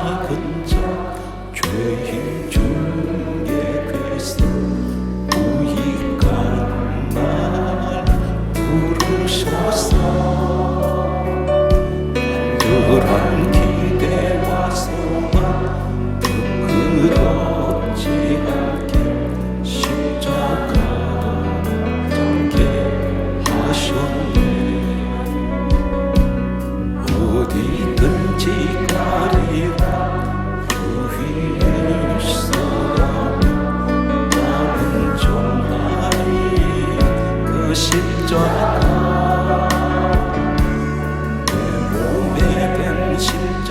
작은 자 죄인 중에 그리스도 유익한 날 부르셔서 간절한 기대와 소망 부끄럽지 않게 십자가 담게 하셨네. 어디든지 가리라 주 위에 서라면 나는 전하리 그 십자가 내 몸에 뱀신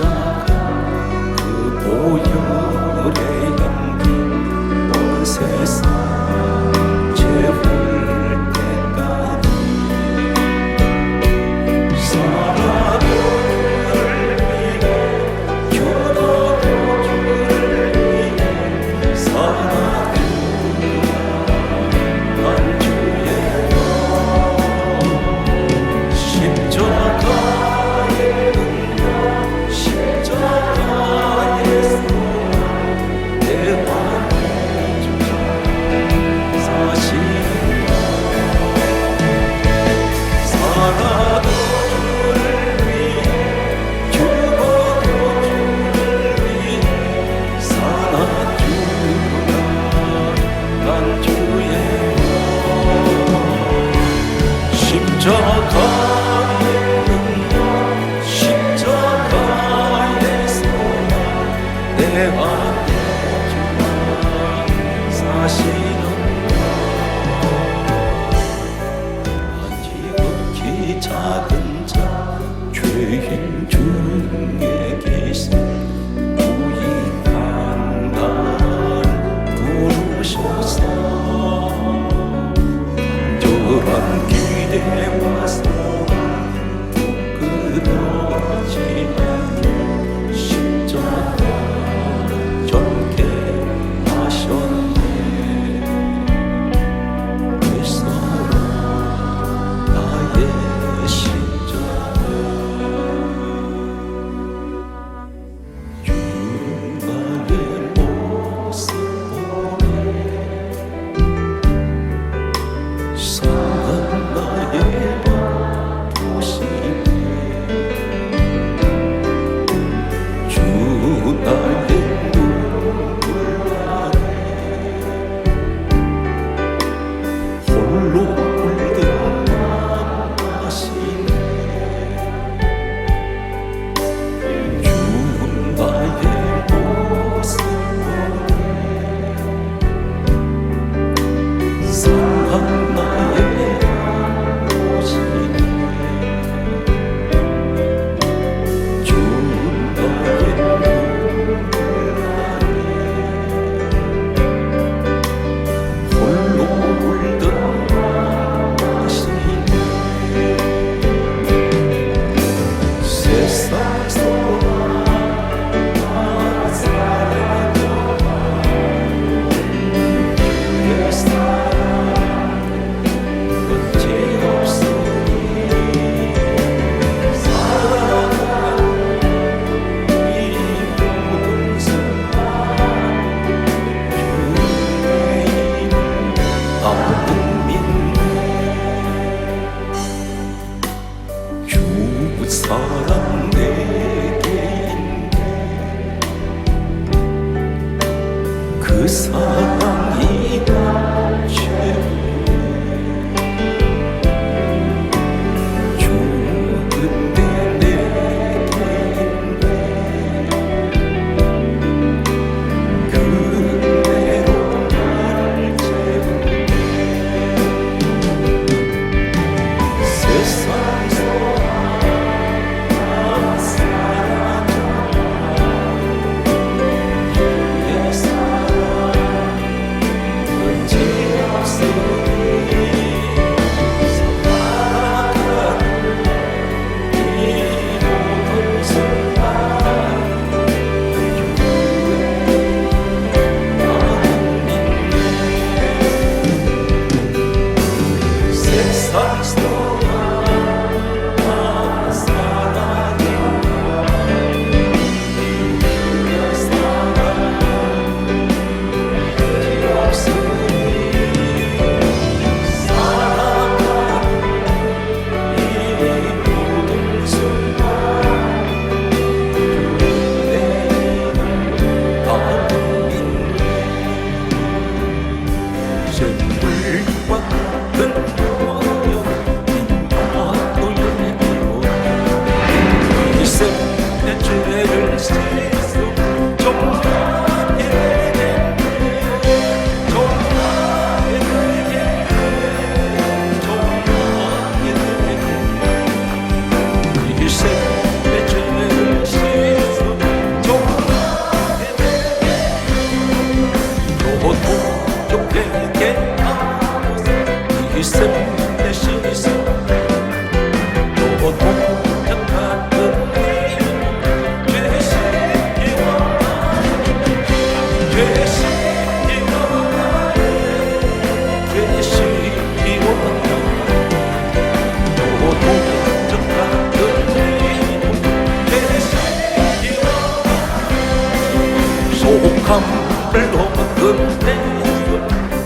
소감을 얻었네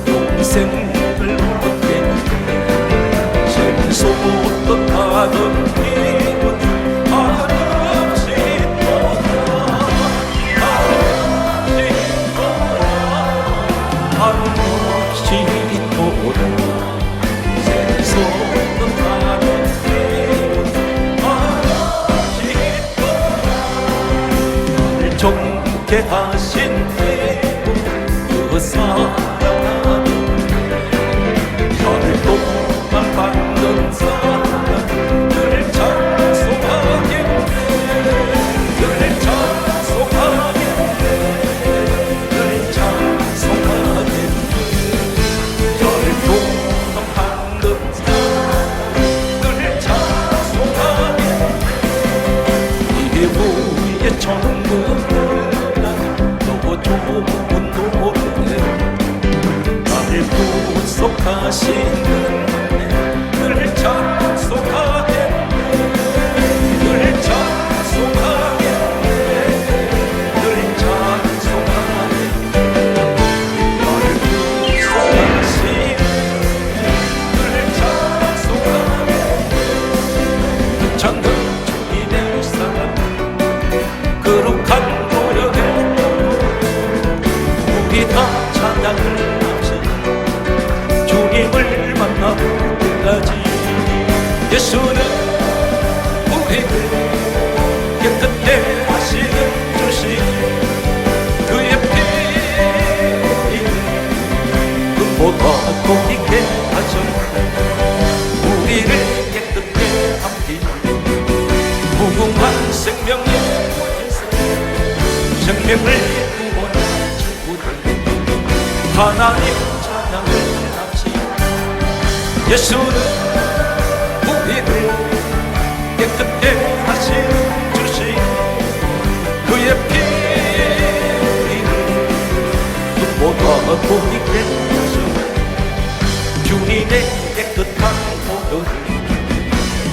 동생을 얻었네 생소도 타던 힘은 아름지 떠나 아름지 떠나 생소도 타던 힘은 아름지 떠나 나를 정케 하신 그 사랑하는 나를 또한 받는 사랑 그를 찬송하겠네 그를 찬송하겠네 그를 찬송하겠네 나를 또한 받는 사랑 그를 찬송하겠네 이게 우리의 천국을 너무 좋은 노래 나를 구속하시는 그를 찬송하겠네 그를 찬송하겠네 그를 찬송하겠네 나를 구속하시는 그를 찬송하겠네 찬들 주님의 사랑 거룩한 노력에 우리 다 찬양을 합시다 주님을 만나볼 때까지 예수는 우리를 깨끗게 하시는 주신 그의 피 우리를 금보다 고있게 하셨네 우리를 깨끗게 함기는 무궁한 생명의 곳에서 생명을 구원한 친구들 하나님 찬양을 합시다 예수는 우리를 깨끗게 하시는 주신 그의 피 우리를 눈보다 보이게 하시네 주님의 깨끗한 보혈을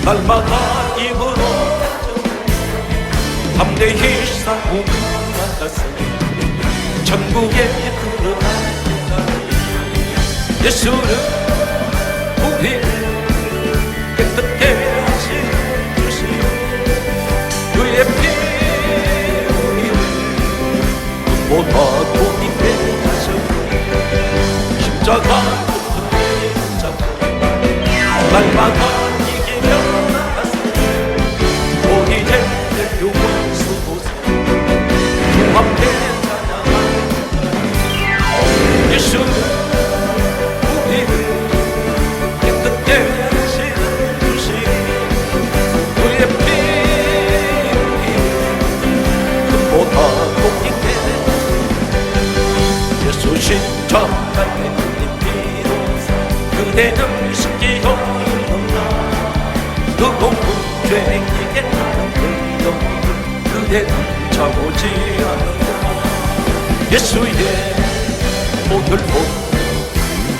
날마다 입으로 담대히 싸움을 받았어 천국에 들어가니 예수는 우리를 깨끗게 하신 주신 그의 피 우리를 눈보다 보이게 하셨네 십자가 날마다 이기며 나갔어 우리의 대표원 수도사 주 앞에 찬양하는 예수는 우리를 깨끗게 하시는 주신 그의 피 우리를 눈보다 보이게 예수 십자가의 피로사 그대는 신기여 뜨거운 죄에게 하는 그 영광을 그대는 참지 않는다 예수의 보혈로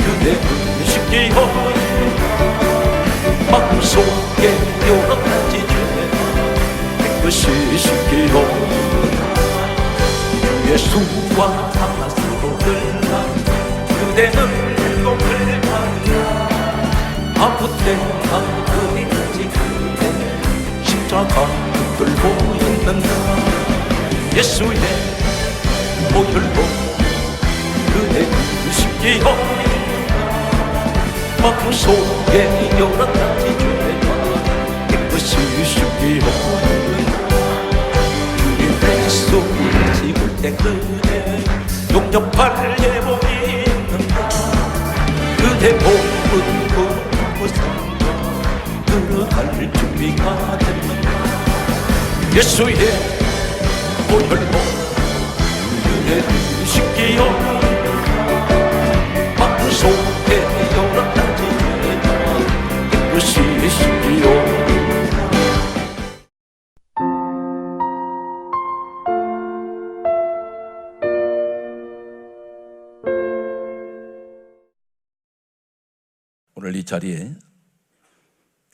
그대는 쉽게 허는다 마음속에 여러 가지 죄가 깨끗이 쉽게 허는다 예수와 하나스로 흘러 그대는 행복을 받는다 아플 때 아프리까지 그대 십자가 들고 있는다 예수의 보혈로 그대 쉽게 허는다 마음속에 여러 가지 죄가 깨끗이 쉽게 허는다 주님의 인생 그대 용접할 예복이 있는가 그대 몸은 구원하고서 들어갈 준비가 됐는가 예수의 보혈로 그대를 씻기요 마음속에 열어다지며 깨끗이 씻기요 오늘 이 자리에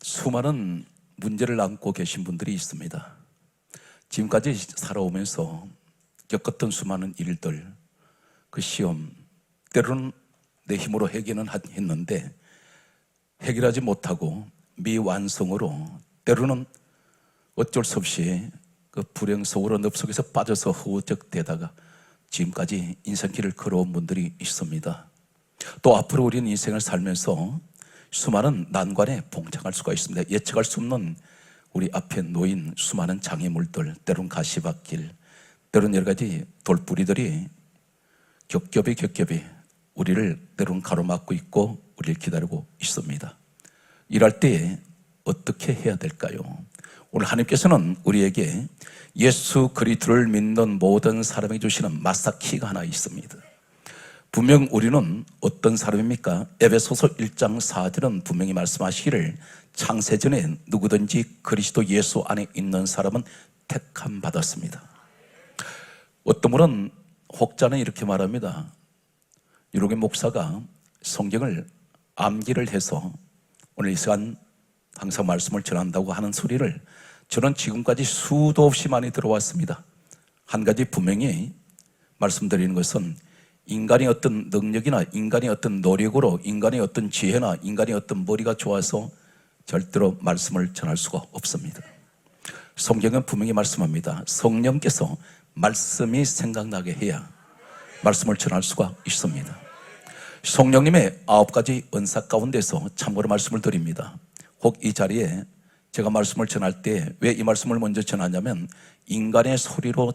수많은 문제를 안고 계신 분들이 있습니다. 지금까지 살아오면서 겪었던 수많은 일들, 그 시험, 때로는 내 힘으로 해결은 했는데 해결하지 못하고 미완성으로 때로는 어쩔 수 없이 그 불행 속으로 늪 속에서 빠져서 허우적대다가 지금까지 인생길을 걸어온 분들이 있습니다. 또 앞으로 우리는 인생을 살면서 수많은 난관에 봉착할 수가 있습니다. 예측할 수 없는 우리 앞에 놓인 수많은 장애물들, 때론 가시밭길, 때론 여러 가지 돌뿌리들이 겹겹이 우리를 때론 가로막고 있고 우리를 기다리고 있습니다. 이럴 때에 어떻게 해야 될까요? 오늘 하나님께서는 우리에게 예수 그리스도를 믿는 모든 사람에게 주시는 마스터키가 하나 있습니다. 분명 우리는 어떤 사람입니까? 에베소서 1장 4절은 분명히 말씀하시기를 창세전에 누구든지 그리스도 예수 안에 있는 사람은 택함 받았습니다. 어떤 분은 혹자는 이렇게 말합니다. 유록의 목사가 성경을 암기를 해서 오늘 이 시간 항상 말씀을 전한다고 하는 소리를 저는 지금까지 수도 없이 많이 들어왔습니다. 한 가지 분명히 말씀드리는 것은 인간의 어떤 능력이나 인간의 어떤 노력으로 인간의 어떤 지혜나 인간의 어떤 머리가 좋아서 절대로 말씀을 전할 수가 없습니다. 성경은 분명히 말씀합니다. 성령께서 말씀이 생각나게 해야 말씀을 전할 수가 있습니다. 성령님의 9가지 은사 가운데서 참고로 말씀을 드립니다. 혹 이 자리에 제가 말씀을 전할 때 왜 이 말씀을 먼저 전하냐면 인간의 소리로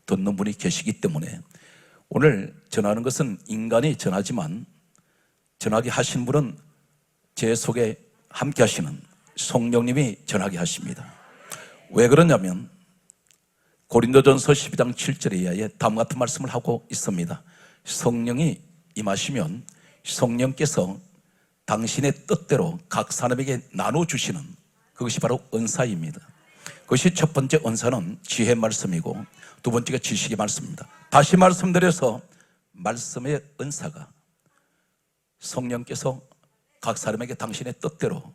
듣는 분이 계시기 때문에 오늘 전하는 것은 인간이 전하지만 전하게 하신 분은 제 속에 함께 하시는 성령님이 전하게 하십니다. 왜 그러냐면 고린도전서 12장 7절에 다음 같은 말씀을 하고 있습니다. 성령이 임하시면 성령께서 당신의 뜻대로 각 사람에게 나눠주시는 그것이 바로 은사입니다. 그것이 첫 번째 은사는 지혜 말씀이고 두 번째가 지식의 말씀입니다. 다시 말씀드려서 말씀의 은사가 성령께서 각 사람에게 당신의 뜻대로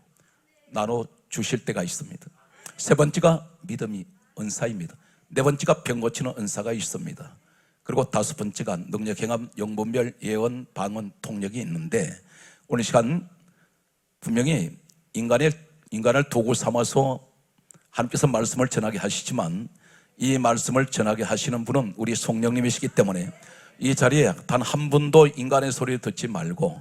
나눠주실 때가 있습니다. 세 번째가 믿음이 은사입니다. 네 번째가 병 고치는 은사가 있습니다. 그리고 다섯 번째가 능력, 행함, 영분별, 예언, 방언, 통력이 있는데 오늘 시간 분명히 인간을 도구 삼아서 하나님께서 말씀을 전하게 하시지만 이 말씀을 전하게 하시는 분은 우리 성령님이시기 때문에 이 자리에 단 한 분도 인간의 소리를 듣지 말고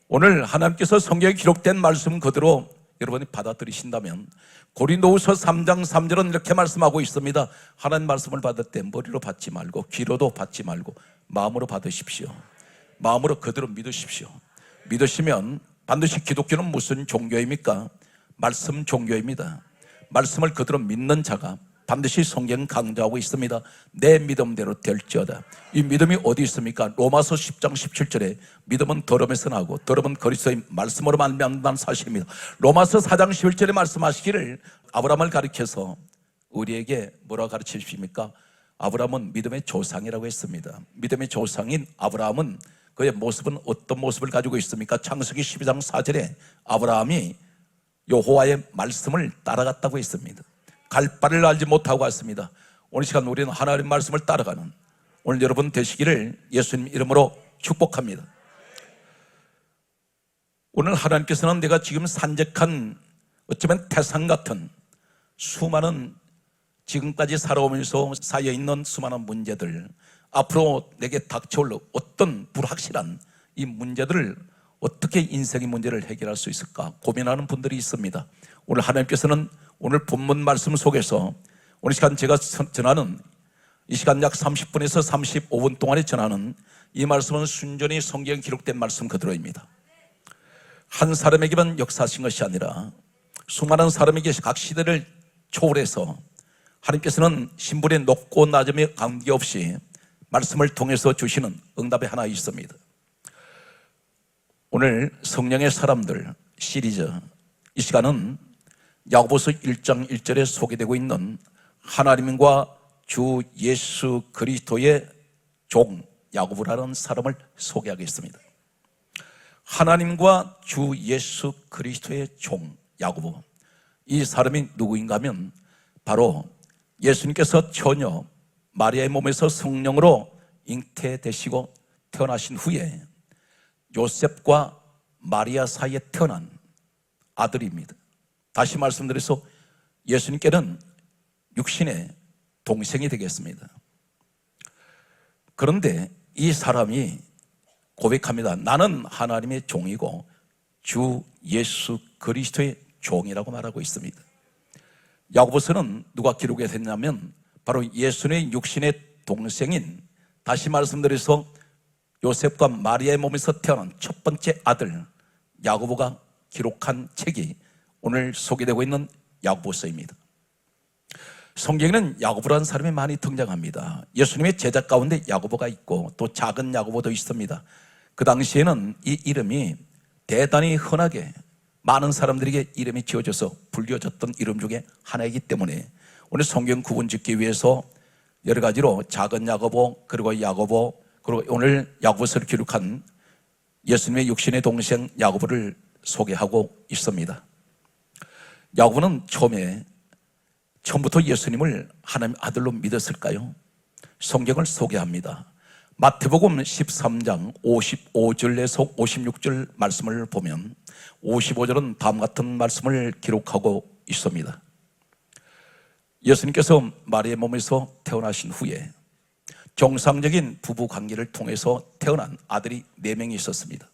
오늘 하나님께서 성경에 기록된 말씀 그대로 여러분이 받아들이신다면 고린도후서 3장 3절은 이렇게 말씀하고 있습니다. 하나님 말씀을 받을 때 머리로 받지 말고 귀로도 받지 말고 마음으로 받으십시오. 마음으로 그대로 믿으십시오. 믿으시면 반드시 기독교는 무슨 종교입니까? 말씀 종교입니다. 말씀을 그대로 믿는 자가 반드시 성경 강조하고 있습니다. 내 믿음대로 될지어다. 이 믿음이 어디 있습니까? 로마서 10장 17절에 믿음은 들음에서 나고 들음은 그리스도의 말씀으로 말미암는 사실입니다. 로마서 4장 11절에 말씀하시기를 아브라함을 가리켜서 우리에게 뭐라고 가르치십니까? 아브라함은 믿음의 조상이라고 했습니다. 믿음의 조상인 아브라함은 그의 모습은 어떤 모습을 가지고 있습니까? 창세기 12장 4절에 아브라함이 여호와의 말씀을 따라갔다고 했습니다. 갈 바를 알지 못하고 왔습니다. 오늘 시간 우리는 하나님의 말씀을 따라가는 오늘 여러분 되시기를 예수님 이름으로 축복합니다. 오늘 하나님께서는 내가 지금 산적한 어쩌면 태산 같은 수많은 지금까지 살아오면서 쌓여있는 수많은 문제들 앞으로 내게 닥쳐올 어떤 불확실한 이 문제들을 어떻게 인생의 문제를 해결할 수 있을까 고민하는 분들이 있습니다. 오늘 하나님께서는 오늘 본문 말씀 속에서 오늘 시간 제가 전하는 이 시간 약 30분에서 35분 동안에 전하는 이 말씀은 순전히 성경에 기록된 말씀 그대로입니다. 한 사람에게만 역사하신 것이 아니라 수많은 사람에게 각 시대를 초월해서 하나님께서는 신분의 높고 낮음에 관계없이 말씀을 통해서 주시는 응답이 하나 있습니다. 오늘 성령의 사람들 시리즈, 이 시간은 야고보서 1장 1절에 소개되고 있는 하나님과 주 예수 그리스도의 종 야고보라는 사람을 소개하겠습니다. 하나님과 주 예수 그리스도의 종 야고보, 이 사람이 누구인가 하면 바로 예수님께서 처녀 마리아의 몸에서 성령으로 잉태되시고 태어나신 후에 요셉과 마리아 사이에 태어난 아들입니다. 다시 말씀드려서 예수님께는 육신의 동생이 되겠습니다. 그런데 이 사람이 고백합니다. 나는 하나님의 종이고 주 예수 그리스도의 종이라고 말하고 있습니다. 야고보서는 누가 기록했냐면 바로 예수님의 육신의 동생인, 다시 말씀드려서 요셉과 마리아의 몸에서 태어난 첫 번째 아들 야고보가 기록한 책이 오늘 소개되고 있는 야고보서입니다. 성경에는 야고보라는 사람이 많이 등장합니다. 예수님의 제자 가운데 야고보가 있고 또 작은 야고보도 있습니다. 그 당시에는 이 이름이 대단히 흔하게 많은 사람들에게 이름이 지어져서 불려졌던 이름 중에 하나이기 때문에 오늘 성경 구분 짓기 위해서 여러 가지로 작은 야고보, 그리고 야고보, 그리고 오늘 야고보서를 기록한 예수님의 육신의 동생 야고보를 소개하고 있습니다. 야고보는 처음부터 예수님을 하나님의 아들로 믿었을까요? 성경을 소개합니다. 마태복음 13장 55절에서 56절 말씀을 보면 55절은 다음 같은 말씀을 기록하고 있습니다. 예수님께서 마리아의 몸에서 태어나신 후에 정상적인 부부 관계를 통해서 태어난 아들이 4명이 있었습니다.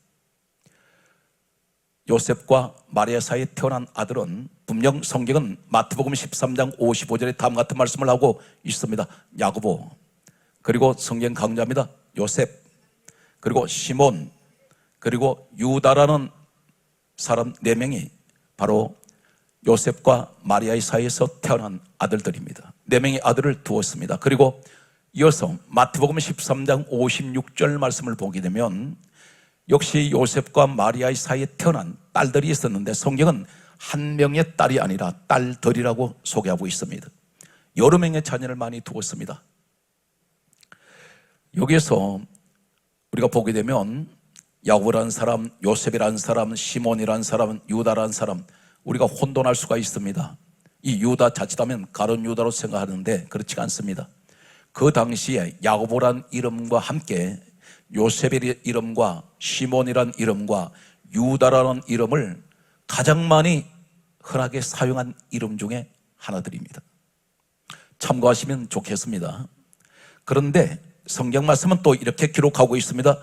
요셉과 마리아 사이에 태어난 아들은 분명 성경은 마태복음 13장 55절에 다음 같은 말씀을 하고 있습니다. 야고보, 그리고 성경 강조합니다. 요셉, 그리고 시몬, 그리고 유다라는 사람 4명이 바로 요셉과 마리아의 사이에서 태어난 아들들입니다. 4명의 아들을 두었습니다. 그리고 이어서 마태복음 13장 56절 말씀을 보게 되면 역시 요셉과 마리아의 사이에 태어난 딸들이 있었는데 성경은 한 명의 딸이 아니라 딸들이라고 소개하고 있습니다. 여러 명의 자녀를 많이 두었습니다. 여기에서 우리가 보게 되면 야고보라는 사람, 요셉이라는 사람, 시몬이라는 사람, 유다라는 사람, 우리가 혼돈할 수가 있습니다. 이 유다 자칫하면 가룟 유다로 생각하는데 그렇지가 않습니다. 그 당시에 야고보라는 이름과 함께 요셉의 이름과 시몬이라는 이름과 유다라는 이름을 가장 많이 흔하게 사용한 이름 중에 하나들입니다. 참고하시면 좋겠습니다. 그런데 성경 말씀은 또 이렇게 기록하고 있습니다.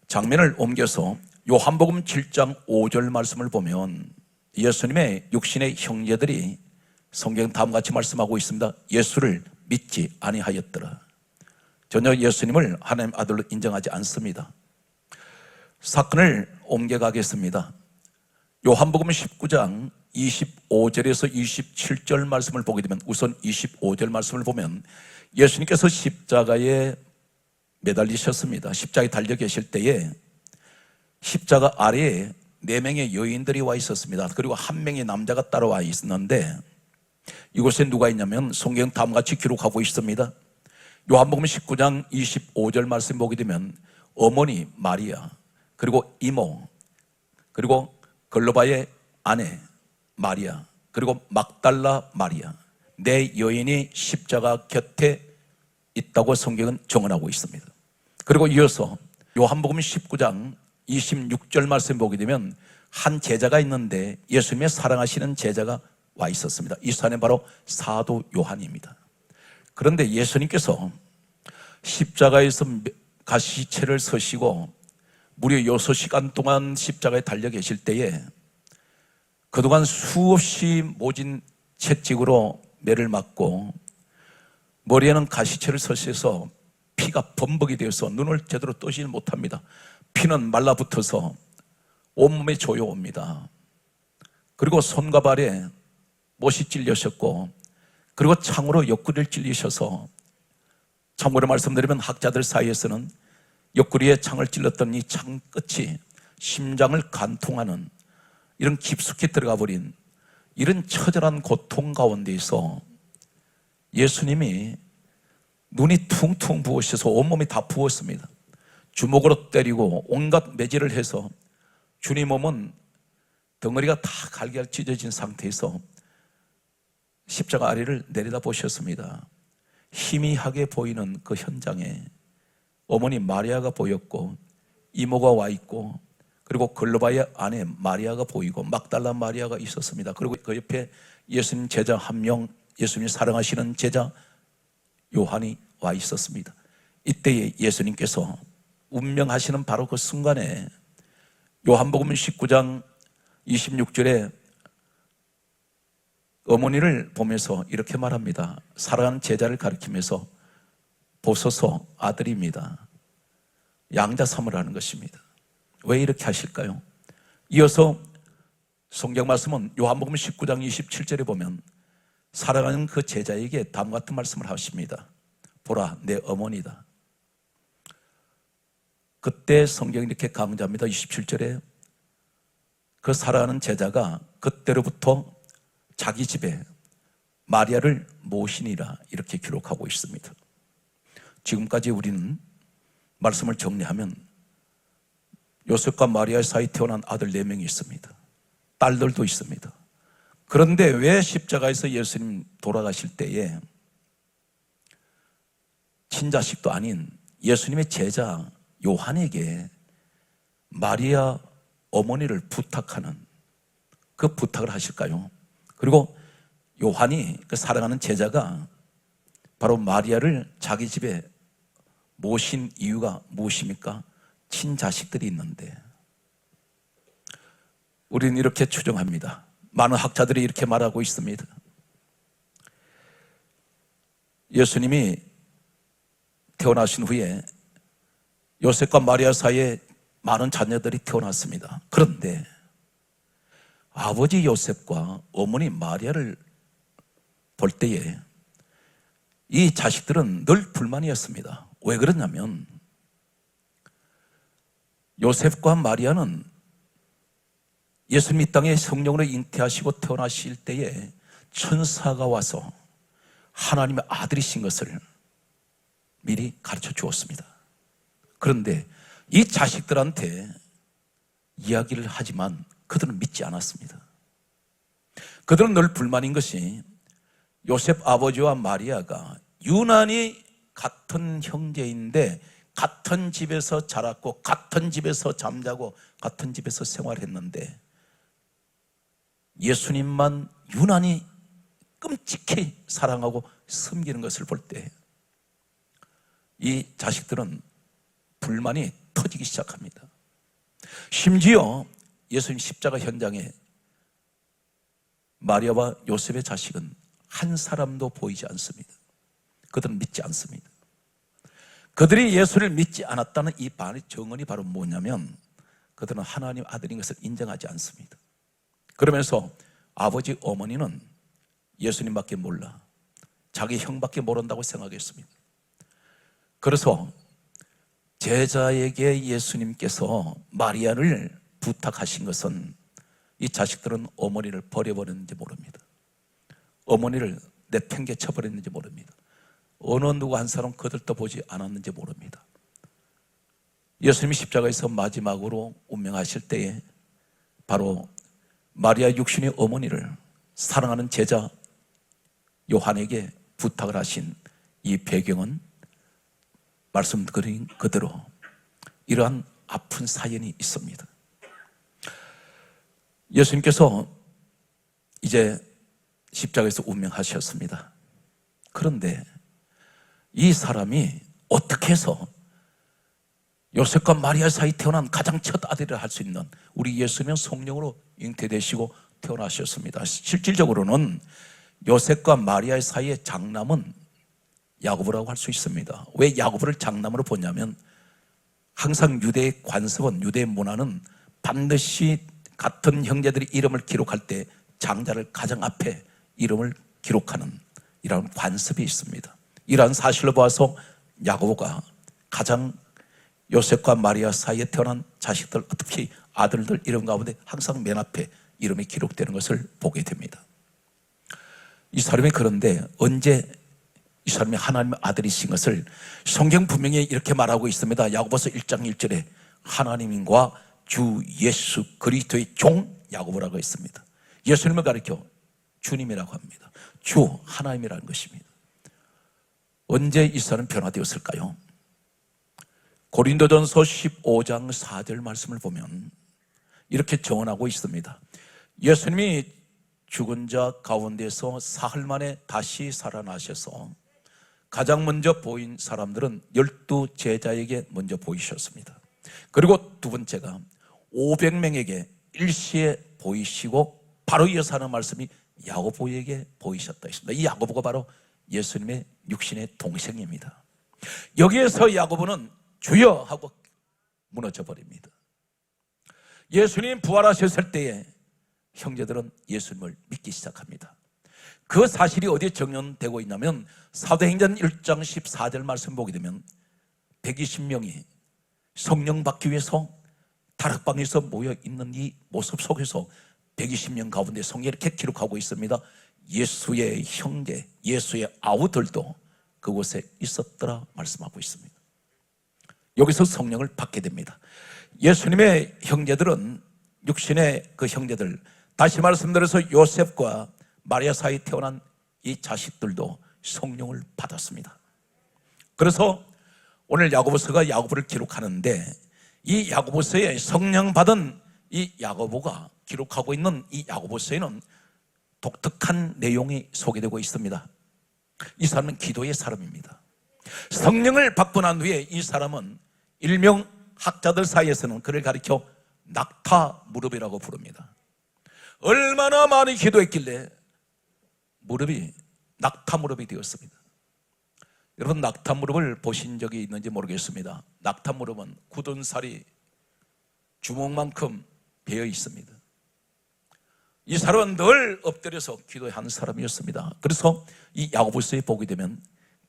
장면을 옮겨서 요한복음 7장 5절 말씀을 보면 예수님의 육신의 형제들이 성경 다음같이 말씀하고 있습니다. 예수를 믿지 아니하였더라. 전혀 예수님을 하나님 아들로 인정하지 않습니다. 사건을 옮겨가겠습니다. 요한복음 19장 25절에서 27절 말씀을 보게 되면 우선 25절 말씀을 보면 예수님께서 십자가에 매달리셨습니다. 십자가에 달려 계실 때에 십자가 아래에 4명의 여인들이 와 있었습니다. 그리고 1명의 남자가 따라와 있었는데 이곳에 누가 있냐면 성경 다음같이 기록하고 있습니다. 요한복음 19장 25절 말씀 보게 되면 어머니 마리아, 그리고 이모, 그리고 글로바의 아내 마리아, 그리고 막달라 마리아, 4 여인이 십자가 곁에 있다고 성경은 정언하고 있습니다. 그리고 이어서 요한복음 19장 26절 말씀 보게 되면 한 제자가 있는데 예수님의 사랑하시는 제자가 와 있었습니다. 이 사람은 바로 사도 요한입니다. 그런데 예수님께서 십자가에서 가시체를 서시고 무려 6시간 동안 십자가에 달려 계실 때에 그동안 수없이 모진 채찍으로 매를 맞고 머리에는 가시체를 설치해서 피가 범벅이 되어서 눈을 제대로 뜨지 못합니다. 피는 말라붙어서 온몸에 조여옵니다. 그리고 손과 발에 못이 찔리셨고, 그리고 창으로 옆구리를 찔리셔서, 참고로 말씀드리면 학자들 사이에서는 옆구리에 창을 찔렀던 이 창 끝이 심장을 관통하는 이런 깊숙이 들어가 버린 이런 처절한 고통 가운데에서 예수님이 눈이 퉁퉁 부으셔서 온몸이 다 부었습니다. 주먹으로 때리고 온갖 매질을 해서 주님 몸은 덩어리가 다 갈갈 찢어진 상태에서 십자가 아래를 내려다 보셨습니다. 희미하게 보이는 그 현장에 어머니 마리아가 보였고, 이모가 와 있고, 그리고 글로바의 아내 마리아가 보이고 막달라 마리아가 있었습니다. 그리고 그 옆에 예수님 제자 한 명, 예수님 사랑하시는 제자 요한이 와 있었습니다. 이때에 예수님께서 운명하시는 바로 그 순간에 요한복음 19장 26절에 어머니를 보면서 이렇게 말합니다. 사랑하는 제자를 가리키면서 보소서 아들입니다. 양자 삼으라는 것입니다. 왜 이렇게 하실까요? 이어서 성경 말씀은 요한복음 19장 27절에 보면 사랑하는 그 제자에게 다음과 같은 말씀을 하십니다. 보라, 내 어머니다. 그때 성경이 이렇게 강조합니다. 27절에 그 사랑하는 제자가 그때로부터 자기 집에 마리아를 모시니라 이렇게 기록하고 있습니다. 지금까지 우리는 말씀을 정리하면 요셉과 마리아 사이 태어난 아들 4명이 있습니다. 딸들도 있습니다. 그런데 왜 십자가에서 예수님 돌아가실 때에 친자식도 아닌 예수님의 제자 요한에게 마리아 어머니를 부탁하는 그 부탁을 하실까요? 그리고 요한이 그 사랑하는 제자가 바로 마리아를 자기 집에 모신 이유가 무엇입니까? 친자식들이 있는데. 우리는 이렇게 추정합니다. 많은 학자들이 이렇게 말하고 있습니다. 예수님이 태어나신 후에 요셉과 마리아 사이에 많은 자녀들이 태어났습니다. 그런데 아버지 요셉과 어머니 마리아를 볼 때에 이 자식들은 늘 불만이었습니다. 왜 그러냐면 요셉과 마리아는 예수님 이 땅에 성령으로 잉태하시고 태어나실 때에 천사가 와서 하나님의 아들이신 것을 미리 가르쳐 주었습니다. 그런데 이 자식들한테 이야기를 하지만 그들은 믿지 않았습니다. 그들은 늘 불만인 것이 요셉 아버지와 마리아가 유난히 같은 형제인데 같은 집에서 자랐고 같은 집에서 잠자고 같은 집에서 생활했는데 예수님만 유난히 끔찍히 사랑하고 섬기는 것을 볼 때 이 자식들은 불만이 터지기 시작합니다. 심지어 예수님 십자가 현장에 마리아와 요셉의 자식은 한 사람도 보이지 않습니다. 그들은 믿지 않습니다. 그들이 예수를 믿지 않았다는 이 반의 정언이 바로 뭐냐면 그들은 하나님 아들인 것을 인정하지 않습니다. 그러면서 아버지 어머니는 예수님밖에 몰라, 자기 형밖에 모른다고 생각했습니다. 그래서 제자에게 예수님께서 마리아를 부탁하신 것은 이 자식들은 어머니를 버려버렸는지 모릅니다. 어머니를 내팽개쳐 버렸는지 모릅니다. 어느 누구 한 사람 그들도 보지 않았는지 모릅니다. 예수님이 십자가에서 마지막으로 운명하실 때에 바로 마리아 육신의 어머니를 사랑하는 제자 요한에게 부탁을 하신 이 배경은 말씀드린 그대로 이러한 아픈 사연이 있습니다. 예수님께서 이제 십자가에서 운명하셨습니다. 그런데 이 사람이 어떻게 해서 요셉과 마리아 사이 태어난 가장 첫 아들이라 할 수 있는 우리 예수님은 성령으로 잉태되시고 태어나셨습니다. 실질적으로는 요셉과 마리아 사이의 장남은 야고보라고 할 수 있습니다. 왜 야고보를 장남으로 보냐면 항상 유대의 관습은, 유대의 문화는 반드시 같은 형제들이 이름을 기록할 때 장자를 가장 앞에 이름을 기록하는 이런 관습이 있습니다. 이러한 사실로 봐서 야고보가 가장 요셉과 마리아 사이에 태어난 자식들, 특히 아들들 이름 가운데 항상 맨 앞에 이름이 기록되는 것을 보게 됩니다. 이 사람이 그런데 언제 이 사람이 하나님의 아들이신 것을 성경 분명히 이렇게 말하고 있습니다. 야고보서 1장 1절에 하나님과 주 예수 그리스도의 종 야고보라고 했습니다. 예수님을 가리켜 주님이라고 합니다. 주 하나님이라는 것입니다. 언제 이 사람은 변화되었을까요? 고린도전서 15장 4절 말씀을 보면 이렇게 정언하고 있습니다. 예수님이 죽은 자 가운데서 사흘 만에 다시 살아나셔서 가장 먼저 보인 사람들은 12 제자에게 먼저 보이셨습니다. 그리고 두 번째가 500명에게 일시에 보이시고 바로 이어서 하는 말씀이 야고보에게 보이셨다 했습니다. 이 야고보가 바로 예수님의 육신의 동생입니다. 여기에서 야고보는 주여 하고 무너져 버립니다. 예수님 부활하셨을 때에 형제들은 예수님을 믿기 시작합니다. 그 사실이 어디에 정연되고 있냐면 사도행전 1장 14절 말씀 보게 되면 120명이 성령 받기 위해서 다락방에서 모여 있는 이 모습 속에서 120명 가운데 성경에 이렇게 기록하고 있습니다. 예수의 형제, 예수의 아우들도 그곳에 있었더라 말씀하고 있습니다. 여기서 성령을 받게 됩니다. 예수님의 형제들은, 육신의 그 형제들, 다시 말씀드려서 요셉과 마리아 사이에 태어난 이 자식들도 성령을 받았습니다. 그래서 오늘 야고보서가 야고보를 기록하는데 이 야고보서에 성령 받은 이 야고보가 기록하고 있는 이 야고보서에는 독특한 내용이 소개되고 있습니다. 이 사람은 기도의 사람입니다. 성령을 받고 난 후에 이 사람은 일명 학자들 사이에서는 그를 가리켜 낙타 무릎이라고 부릅니다. 얼마나 많이 기도했길래 무릎이 낙타 무릎이 되었습니다. 여러분, 낙타 무릎을 보신 적이 있는지 모르겠습니다. 낙타 무릎은 굳은 살이 주먹만큼 베어 있습니다. 이 사람은 늘 엎드려서 기도한 사람이었습니다. 그래서 이 야고보서에 보게 되면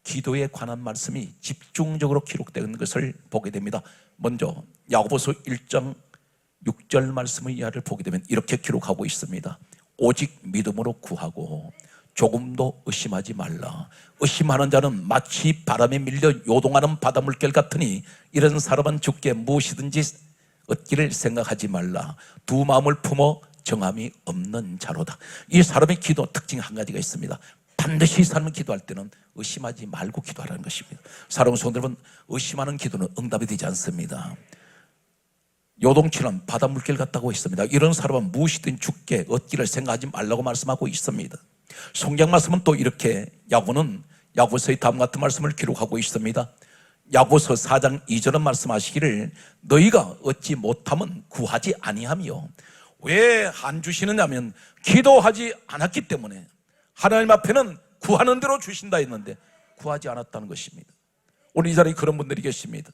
기도에 관한 말씀이 집중적으로 기록된 것을 보게 됩니다. 먼저 야고보서 1장 6절 말씀의 이하를 보게 되면 이렇게 기록하고 있습니다. 오직 믿음으로 구하고 조금도 의심하지 말라. 의심하는 자는 마치 바람에 밀려 요동하는 바닷물결 같으니 이런 사람은 주께 무엇이든지 얻기를 생각하지 말라. 두 마음을 품어 정함이 없는 자로다. 이 사람의 기도 특징 한 가지가 있습니다. 반드시 이 사람은 기도할 때는 의심하지 말고 기도하라는 것입니다. 사랑하는 성도 여러분, 의심하는 기도는 응답이 되지 않습니다. 요동치는 바닷물길 같다고 했습니다. 이런 사람은 무엇이든 주께 얻기를 생각하지 말라고 말씀하고 있습니다. 성경 말씀은 또 이렇게 야고보는 야고보서의 다음 같은 말씀을 기록하고 있습니다. 야고보서 4장 2절은 말씀하시기를 너희가 얻지 못함은 구하지 아니하며, 왜 안 주시느냐면 기도하지 않았기 때문에. 하나님 앞에는 구하는 대로 주신다 했는데 구하지 않았다는 것입니다. 오늘 이 자리에 그런 분들이 계십니다.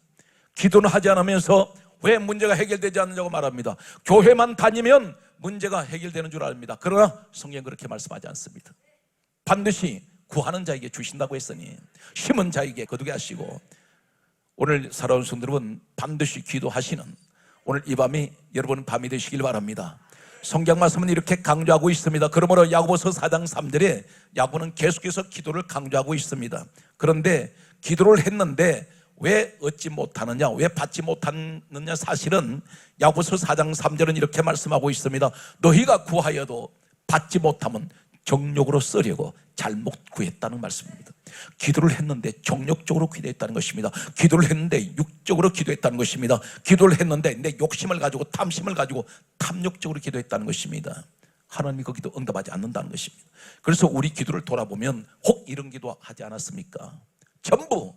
기도는 하지 않으면서 왜 문제가 해결되지 않느냐고 말합니다. 교회만 다니면 문제가 해결되는 줄 압니다. 그러나 성경은 그렇게 말씀하지 않습니다. 반드시 구하는 자에게 주신다고 했으니 심은 자에게 거두게 하시고, 오늘 살아온 성도 여러분, 반드시 기도하시는 오늘 이 밤이 여러분 밤이 되시길 바랍니다. 성경 말씀은 이렇게 강조하고 있습니다. 그러므로 야고보서 4장 3절에 야고보는 계속해서 기도를 강조하고 있습니다. 그런데 기도를 했는데 왜 얻지 못하느냐, 왜 받지 못하느냐, 사실은 야고보서 4장 3절은 이렇게 말씀하고 있습니다. 너희가 구하여도 받지 못하면 정욕으로 쓰려고 잘못 구했다는 말씀입니다. 기도를 했는데 정욕적으로 기도했다는 것입니다. 기도를 했는데 육적으로 기도했다는 것입니다. 기도를 했는데 내 욕심을 가지고 탐심을 가지고 탐욕적으로 기도했다는 것입니다. 하나님이 그 기도 응답하지 않는다는 것입니다. 그래서 우리 기도를 돌아보면 혹 이런 기도 하지 않았습니까? 전부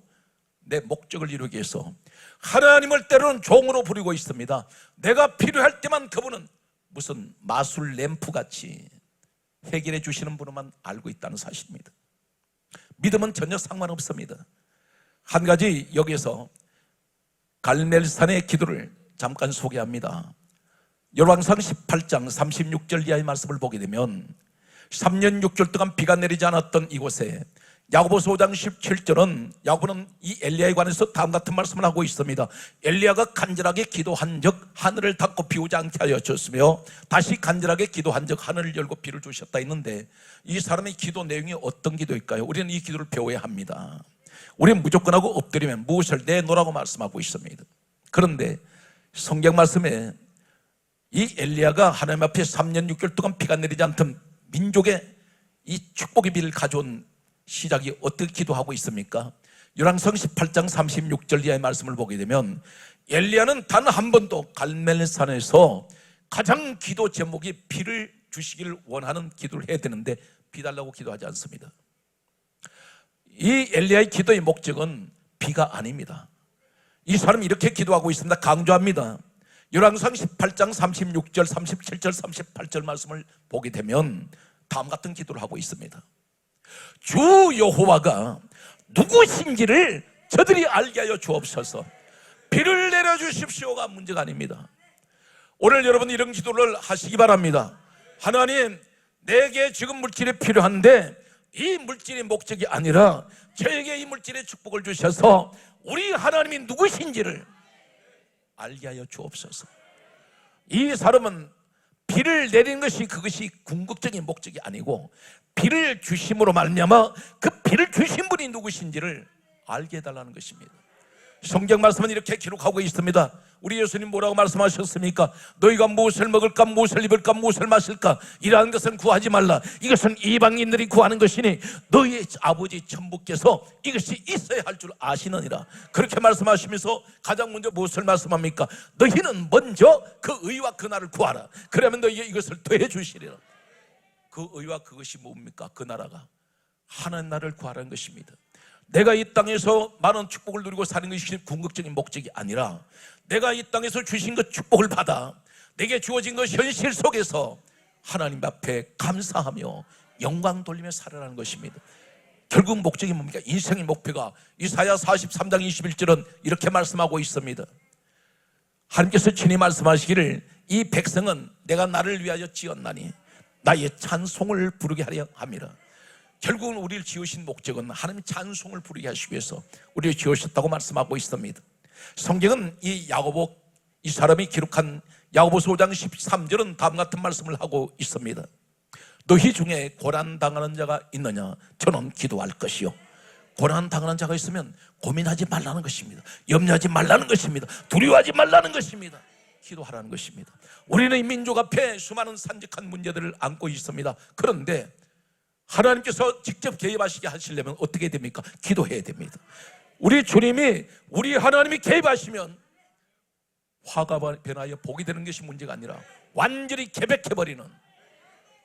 내 목적을 이루기 위해서 하나님을 때로는 종으로 부리고 있습니다. 내가 필요할 때만 그분은 무슨 마술 램프같이 해결해 주시는 분만 알고 있다는 사실입니다. 믿음은 전혀 상관없습니다. 한 가지 여기에서 갈멜산의 기도를 잠깐 소개합니다. 열왕상 18장 36절 이하의 말씀을 보게 되면 3년 6개월 동안 비가 내리지 않았던 이곳에 야고보서 5장 17절은 야고보는 이 엘리야에 관해서 다음 같은 말씀을 하고 있습니다. 엘리야가 간절하게 기도한 적 하늘을 닫고 비 오지 않게 하여 줬으며 다시 간절하게 기도한 적 하늘을 열고 비를 주셨다 했는데 이 사람의 기도 내용이 어떤 기도일까요? 우리는 이 기도를 배워야 합니다. 우리는 무조건 하고 엎드리면 무엇을 내놓으라고 말씀하고 있습니다. 그런데 성경 말씀에 이 엘리야가 하나님 앞에 3년 6개월 동안 비가 내리지 않던 민족의 이 축복의 비를 가져온 시작이 어떻게 기도하고 있습니까? 열왕성 18장 36절 이하의 말씀을 보게 되면 엘리야는 단 한 번도 갈멜산에서 가장 기도 제목이 비를 주시기를 원하는 기도를 해야 되는데 비 달라고 기도하지 않습니다. 이 엘리야의 기도의 목적은 비가 아닙니다. 이 사람이 이렇게 기도하고 있습니다. 강조합니다. 열왕상 18장 36절, 37절, 38절 말씀을 보게 되면 다음 같은 기도를 하고 있습니다. 주 여호와가 누구신지를 저들이 알게 하여 주옵소서. 비를 내려주십시오가 문제가 아닙니다. 오늘 여러분 이런 기도를 하시기 바랍니다. 하나님, 내게 지금 물질이 필요한데 이 물질이 목적이 아니라 저에게 이 물질의 축복을 주셔서 우리 하나님이 누구신지를 알게 하여 주옵소서. 이 사람은 비를 내리는 것이 그것이 궁극적인 목적이 아니고 비를 주심으로 말미암아 그 비를 주신 분이 누구신지를 알게 해달라는 것입니다. 성경 말씀은 이렇게 기록하고 있습니다. 우리 예수님 뭐라고 말씀하셨습니까? 너희가 무엇을 먹을까, 무엇을 입을까, 무엇을 마실까 이러한 것은 구하지 말라. 이것은 이방인들이 구하는 것이니 너희의 아버지 천부께서 이것이 있어야 할 줄 아시느니라. 그렇게 말씀하시면서 가장 먼저 무엇을 말씀합니까? 너희는 먼저 그 의와 그 나라를 구하라. 그러면 너희에게 이것을 더해 주시리라. 그 의와 그것이 뭡니까? 그 나라가 하나님 나라를 구하라는 것입니다. 내가 이 땅에서 많은 축복을 누리고 사는 것이 궁극적인 목적이 아니라 내가 이 땅에서 주신 그 축복을 받아 내게 주어진 그 현실 속에서 하나님 앞에 감사하며 영광 돌리며 살아가는 것입니다. 결국 목적이 뭡니까? 인생의 목표가 이사야 43장 21절은 이렇게 말씀하고 있습니다. 하나님께서 친히 말씀하시기를 이 백성은 내가 나를 위하여 지었나니 나의 찬송을 부르게 하려 함이라. 결국은 우리를 지으신 목적은 하나님의 찬송을 부르게 하시기 위해서 우리를 지으셨다고 말씀하고 있습니다. 성경은 이 야고보, 이 사람이 기록한 야고보서 5장 13절은 다음 같은 말씀을 하고 있습니다. 너희 중에 고난당하는 자가 있느냐? 저는 기도할 것이요. 고난당하는 자가 있으면 고민하지 말라는 것입니다. 염려하지 말라는 것입니다. 두려워하지 말라는 것입니다. 기도하라는 것입니다. 우리는 이 민족 앞에 수많은 산적한 문제들을 안고 있습니다. 그런데 하나님께서 직접 개입하시게 하시려면 어떻게 됩니까? 기도해야 됩니다. 우리 주님이, 우리 하나님이 개입하시면 화가 변하여 복이 되는 것이 문제가 아니라 완전히 개백해버리는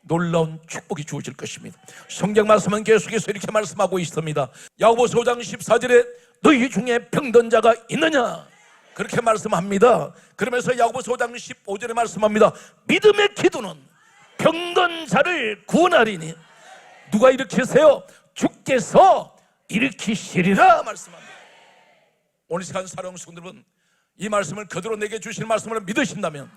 놀라운 축복이 주어질 것입니다. 성경 말씀은 계속해서 이렇게 말씀하고 있습니다. 야고보서 5장 14절에 너희 중에 병든 자가 있느냐? 그렇게 말씀합니다. 그러면서 야고보서 5장 15절에 말씀합니다. 믿음의 기도는 병든 자를 구원하리니 누가 일으키세요? 주께서 일으키시리라 말씀합니다. 오늘 시간 사랑하는 성도들은 이 말씀을 그대로 내게 주신 말씀을 믿으신다면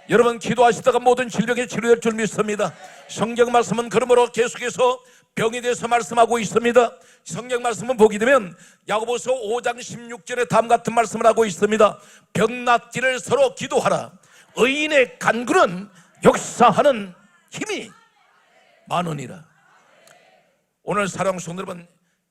여러분 기도하시다가 모든 질병에 치료될 줄 믿습니다. 성경 말씀은 그러므로 계속해서 병에 대해서 말씀하고 있습니다. 성경 말씀은 보게 되면 야고보서 5장 16절에 다음 같은 말씀을 하고 있습니다. 병 낫기를 서로 기도하라. 의인의 간구는 역사하는 힘이 많으니라. 오늘 사랑하는 성도 여러분,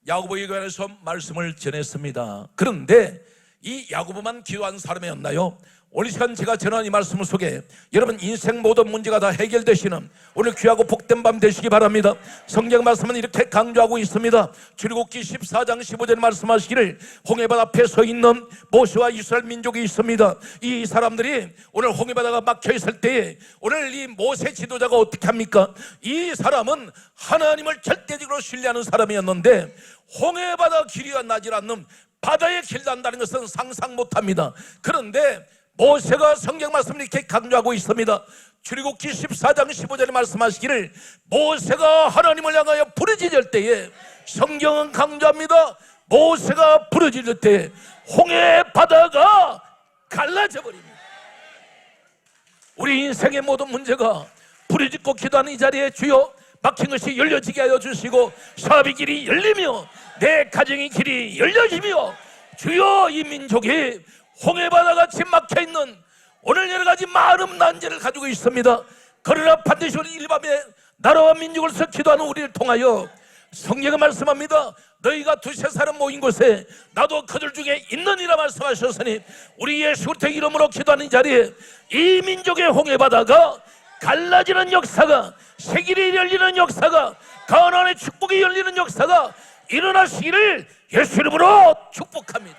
야고보에 관해서 말씀을 전했습니다. 그런데 이 야고보만 기도한 사람이었나요? 오늘 시간 제가 전한 이 말씀 속에 여러분 인생 모든 문제가 다 해결되시는 오늘 귀하고 복된 밤 되시기 바랍니다. 성경 말씀은 이렇게 강조하고 있습니다. 출애굽기 14장 15절 말씀하시기를 홍해바다 앞에 서 있는 모세와 이스라엘 민족이 있습니다. 이 사람들이 오늘 홍해바다가 막혀 있을 때에 오늘 이 모세 지도자가 어떻게 합니까? 이 사람은 하나님을 절대적으로 신뢰하는 사람이었는데 홍해바다 길이가 나질 않는 바다에 길 난다는 것은 상상 못합니다. 그런데 모세가 성경 말씀을 이렇게 강조하고 있습니다. 출애굽기 14장 15절에 말씀하시기를 모세가 하나님을 향하여 부르짖을 때에, 성경은 강조합니다. 모세가 부르짖을 때 홍해 바다가 갈라져 버립니다. 우리 인생의 모든 문제가 부르짖고 기도하는 이 자리에 주여 막힌 것이 열려지게 하여 주시고, 사업의 길이 열리며 내 가정의 길이 열려지며, 주여 이 민족이 홍해바다같이 막혀있는 오늘 여러 가지 많은 난제를 가지고 있습니다. 그러나 반드시 우리 이 밤에 나라와 민족을 위해서 기도하는 우리를 통하여 성경은 말씀합니다. 너희가 두세 사람 모인 곳에 나도 그들 중에 있느니라 말씀하셨으니, 우리 예수 그리스도의 이름으로 기도하는 자리에 이 민족의 홍해바다가 갈라지는 역사가, 세길이 열리는 역사가, 가나안의 축복이 열리는 역사가 일어나시기를 예수 이름으로 축복합니다.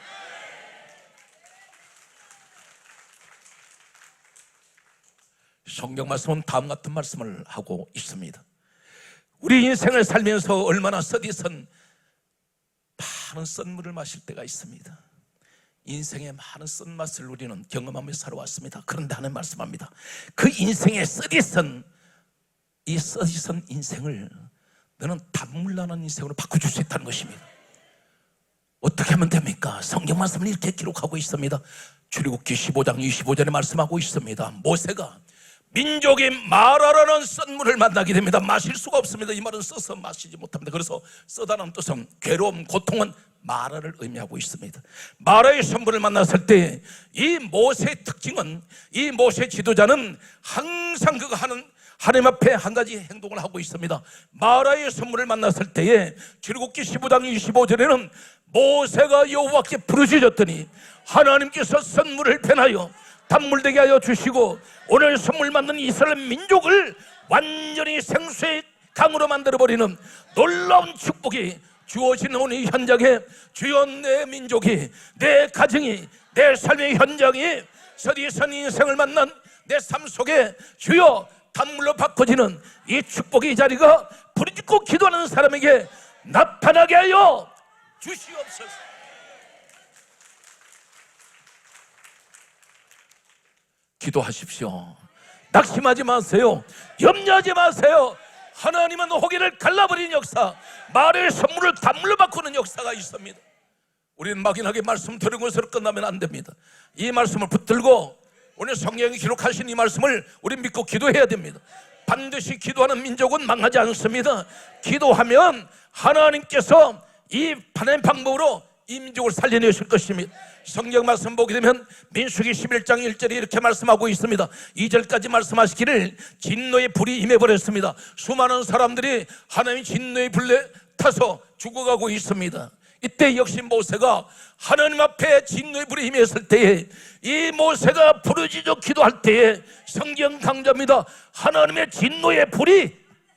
성경 말씀은 다음 같은 말씀을 하고 있습니다. 우리 인생을 살면서 얼마나 써디선 많은 썬물을 마실 때가 있습니다. 인생의 많은 썬맛을 우리는 경험하며 살아왔습니다. 그런데 하나님 말씀합니다. 그 인생의 써디선, 이 써디선 인생을 너는 단물나는 인생으로 바꿔줄 수 있다는 것입니다. 어떻게 하면 됩니까? 성경 말씀을 이렇게 기록하고 있습니다. 출애굽기 15장 25절에 말씀하고 있습니다. 모세가 민족이 마라라는 썬물을 만나게 됩니다. 마실 수가 없습니다. 이 말은 써서 마시지 못합니다. 그래서 써다는 뜻은 괴로움, 고통은 마라를 의미하고 있습니다. 마라의 선물을 만났을 때 이 모세의 특징은, 이 모세 지도자는 항상 그가 하는 하나님 앞에 한 가지 행동을 하고 있습니다. 마라의 선물을 만났을 때에 출애굽기 15장 25절에는 모세가 여호와께 부르짖었더니 하나님께서 선물을 변하여 단물되게 하여 주시고, 오늘 선물 받는 이스라엘 민족을 완전히 생수의 강으로 만들어버리는 놀라운 축복이 주어지는 오늘 이 현장에, 주여 내 민족이, 내 가정이, 내 삶의 현장이 서리선 인생을 만난 내 삶 속에 주여 단물로 바꿔지는 이 축복의 이 자리가 부르짖고 기도하는 사람에게 나타나게 하여 주시옵소서. 기도하십시오. 낙심하지 마세요. 염려하지 마세요. 하나님은 호기를 갈라버리는 역사, 말의 선물을 단물로 바꾸는 역사가 있습니다. 우리는 막연하게 말씀 들은 것으로 끝나면 안 됩니다. 이 말씀을 붙들고 오늘 성경이 기록하신 이 말씀을 우리 믿고 기도해야 됩니다. 반드시 기도하는 민족은 망하지 않습니다. 기도하면 하나님께서 이 하나님 방법으로 이 민족을 살려내실 것입니다. 성경 말씀 보게 되면 민수기 11장 1절에 이렇게 말씀하고 있습니다. 2절까지 말씀하시기를 진노의 불이 임해버렸습니다. 수많은 사람들이 하나님의 진노의 불에 타서 죽어가고 있습니다. 이때 역시 모세가 하나님 앞에 진노의 불이 임했을 때에, 이 모세가 부르짖어 기도할 때에 성경 강조합니다. 하나님의 진노의 불이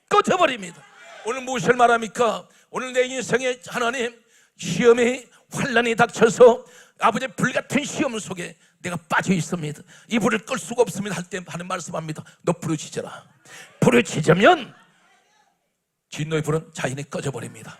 꺼져버립니다. 오늘 무엇을 말합니까? 오늘 내 인생에 하나님 시험이, 환난이 닥쳐서 아버지의 불같은 시험 속에 내가 빠져 있습니다. 이 불을 끌 수가 없습니다 할 때 하는 말씀합니다. 너 부르짖어라. 부르짖으면 진노의 불은 자연히 꺼져버립니다.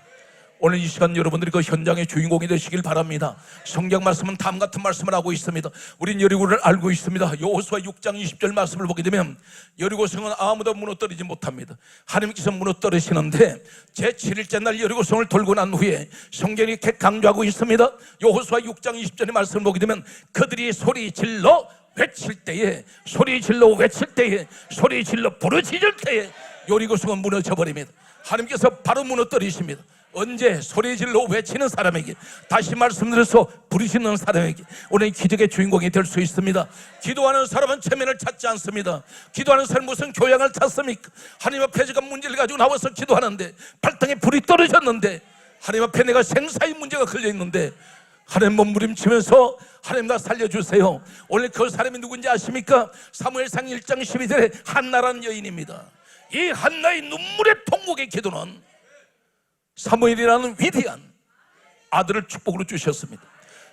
오늘 이 시간 여러분들이 그 현장의 주인공이 되시길 바랍니다. 성경 말씀은 다음 같은 말씀을 하고 있습니다. 우린 여리고를 알고 있습니다. 여호수아 6장 20절 말씀을 보게 되면 여리고성은 아무도 무너뜨리지 못합니다. 하나님께서 무너뜨리시는데 제7일째 날 여리고성을 돌고 난 후에 성경이 이렇게 강조하고 있습니다. 여호수아 6장 20절의 말씀을 보게 되면 그들이 소리 질러 외칠 때에, 소리 질러 외칠 때에, 소리 질러 부르짖을 때에 여리고성은 무너져 버립니다. 하나님께서 바로 무너뜨리십니다. 언제? 소리 질러 외치는 사람에게, 다시 말씀드려서 부르짖는 사람에게 오늘 기적의 주인공이 될 수 있습니다. 기도하는 사람은 체면을 찾지 않습니다. 기도하는 사람은 무슨 교양을 찾습니까? 하나님 앞에 제가 문제를 가지고 나와서 기도하는데 발등에 불이 떨어졌는데, 하나님 앞에 내가 생사의 문제가 걸려있는데 하나님 몸부림치면서 하나님 나 살려주세요. 오늘 그 사람이 누군지 아십니까? 사무엘상 1장 12절에 한나라는 여인입니다. 이 한나의 눈물의 통곡의 기도는 사무엘이라는 위대한 아들을 축복으로 주셨습니다.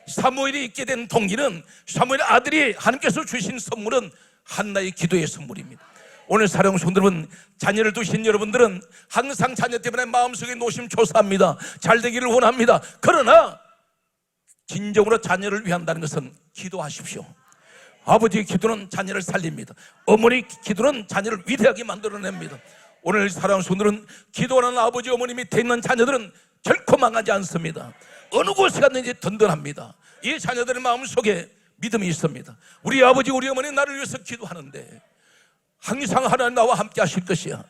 사무엘이 있게 된 동기는 사무엘 아들이 하나님께서 주신 선물은 한나의 기도의 선물입니다. 오늘 사랑하는 성도들은, 자녀를 두신 여러분들은 항상 자녀 때문에 마음속에 노심초사합니다. 잘 되기를 원합니다. 그러나 진정으로 자녀를 위한다는 것은 기도하십시오. 아버지의 기도는 자녀를 살립니다. 어머니의 기도는 자녀를 위대하게 만들어냅니다. 오늘 사랑하는 성도들은 기도하는 아버지 어머니 밑에 있는 자녀들은 결코 망하지 않습니다. 어느 곳에 갔는지 든든합니다. 이 자녀들의 마음속에 믿음이 있습니다. 우리 아버지 우리 어머니 나를 위해서 기도하는데 항상 하나님 나와 함께 하실 것이야.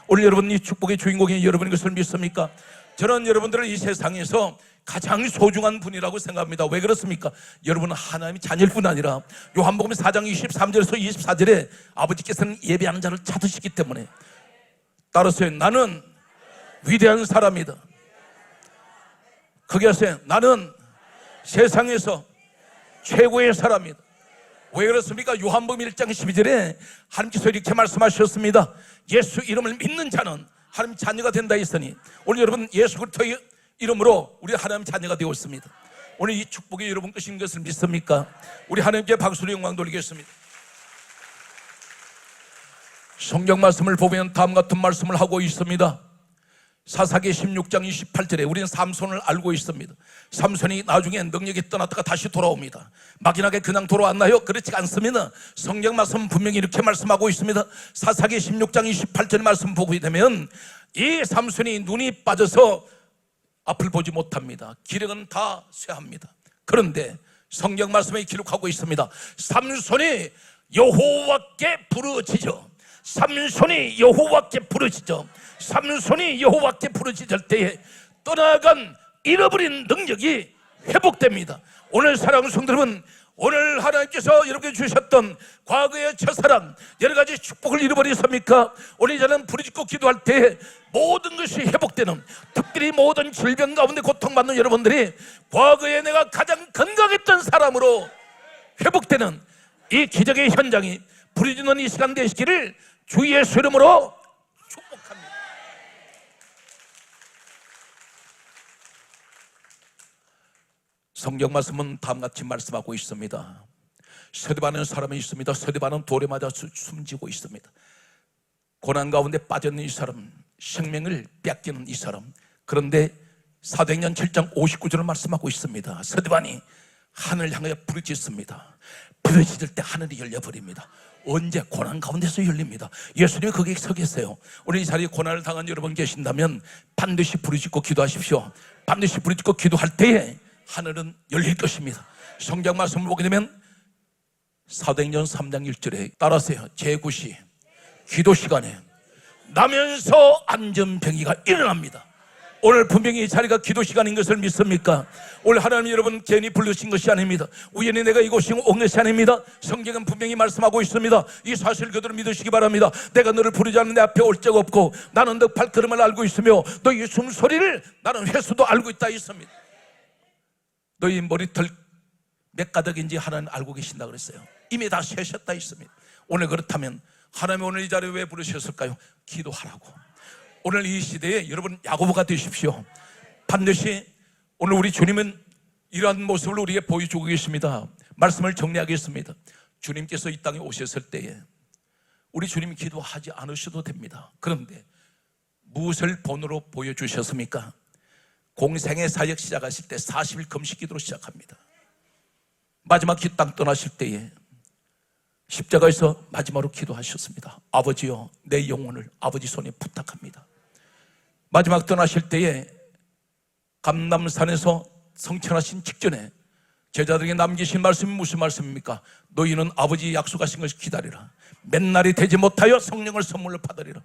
오늘 여러분 이 축복의 주인공이 여러분인 것을 믿습니까? 저는 여러분들을 이 세상에서 가장 소중한 분이라고 생각합니다. 왜 그렇습니까? 여러분은 하나님의 자녀일 뿐 아니라 요한복음 4장 23절에서 24절에 아버지께서는 예배하는 자를 찾으시기 때문에, 따라서 나는 위대한 사람이다. 거기 하세요. 나는 세상에서 최고의 사람이다. 왜 그렇습니까? 요한복음 1장 12절에 하나님께서 이렇게 말씀하셨습니다. 예수 이름을 믿는 자는 하나님 자녀가 된다 했으니, 오늘 여러분 예수 그리스도의 이름으로 우리 하나님 자녀가 되었습니다. 오늘 이 축복이 여러분 것인 것을 믿습니까? 우리 하나님께 박수로 영광 돌리겠습니다. 성경 말씀을 보면 다음 같은 말씀을 하고 있습니다. 사사기 16장 28절에 우리는 삼손을 알고 있습니다. 삼손이 나중에 능력이 떠났다가 다시 돌아옵니다. 막연하게 그냥 돌아왔나요? 그렇지 않습니다. 성경 말씀 분명히 이렇게 말씀하고 있습니다. 사사기 16장 28절 말씀 보게 되면 이 삼손이 눈이 빠져서 앞을 보지 못합니다. 기력은 다 쇠합니다. 그런데 성경 말씀에 기록하고 있습니다. 삼손이 여호와께 부르짖어, 삼손이 여호와께 부르짖어, 삼손이 여호와께 부르짖을 때에 떠나간 잃어버린 능력이 회복됩니다. 오늘 사랑하는 성도 여러분, 오늘 하나님께서 여러분께 주셨던 과거의 첫사랑 여러 가지 축복을 잃어버리십니까? 오늘 저는 부르짖고 기도할 때 모든 것이 회복되는, 특별히 모든 질병 가운데 고통받는 여러분들이 과거에 내가 가장 건강했던 사람으로 회복되는 이 기적의 현장이 부르짖는 이 시간 되시기를 주 예수 이름으로 축복합니다. 성경 말씀은 다음같이 말씀하고 있습니다. 서대반은 사람이 있습니다. 서대반은 돌에 맞아 숨지고 있습니다. 고난 가운데 빠졌는 이 사람, 생명을 뺏기는 이 사람. 그런데 사도행전 7장 59절을 말씀하고 있습니다. 서대반이 하늘을 향하여 부르짖습니다. 부르짖을 때 하늘이 열려버립니다. 언제? 고난 가운데서 열립니다. 예수님이 거기에 서 계세요. 오늘 이 자리에 고난을 당한 여러분 계신다면 반드시 부르짖고 기도하십시오. 반드시 부르짖고 기도할 때에 하늘은 열릴 것입니다. 성경 말씀을 보게 되면 사도행전 3장 1절에 따라서요, 제9시 기도 시간에 나면서 안전병이가 일어납니다. 오늘 분명히 이 자리가 기도 시간인 것을 믿습니까? 오늘 하나님 여러분 괜히 부르신 것이 아닙니다. 우연히 내가 이곳에 온 것이 아닙니다. 성경은 분명히 말씀하고 있습니다. 이 사실 그대로 믿으시기 바랍니다. 내가 너를 부르지 않는 내 앞에 올 적 없고 나는 너 발걸음을 알고 있으며 너의 숨소리를 나는 횟수도 알고 있다 했습니다. 너희 머리털 몇 가닥인지 하나님 알고 계신다 그랬어요. 이미 다 세셨다 했습니다. 오늘 그렇다면 하나님 오늘 이 자리에 왜 부르셨을까요? 기도하라고. 오늘 이 시대에 여러분 야고보가 되십시오. 반드시 오늘 우리 주님은 이러한 모습을 우리에게 보여주고 계십니다. 말씀을 정리하겠습니다. 주님께서 이 땅에 오셨을 때에 우리 주님이 기도하지 않으셔도 됩니다. 그런데 무엇을 본으로 보여주셨습니까? 공생의 사역 시작하실 때 40일 금식 기도로 시작합니다. 마지막 이 땅 떠나실 때에 십자가에서 마지막으로 기도하셨습니다. 아버지여 내 영혼을 아버지 손에 부탁합니다. 마지막 떠나실 때에 감람산에서 성천하신 직전에 제자들에게 남기신 말씀이 무슨 말씀입니까? 너희는 아버지 약속하신 것을 기다리라. 맨날이 되지 못하여 성령을 선물로 받으리라.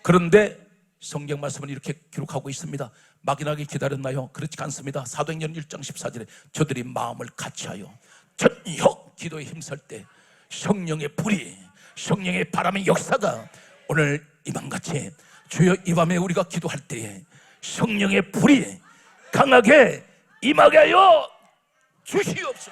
그런데 성경 말씀은 이렇게 기록하고 있습니다. 막연하게 기다렸나요? 그렇지 않습니다. 사도행전 1장 14절에 저들이 마음을 같이하여 전혀 기도에 힘쓸 때 성령의 불이, 성령의 바람의 역사가 오늘 이밤같이 주여 이 밤에 우리가 기도할 때에 성령의 불이 강하게 임하게 하여 주시옵소서.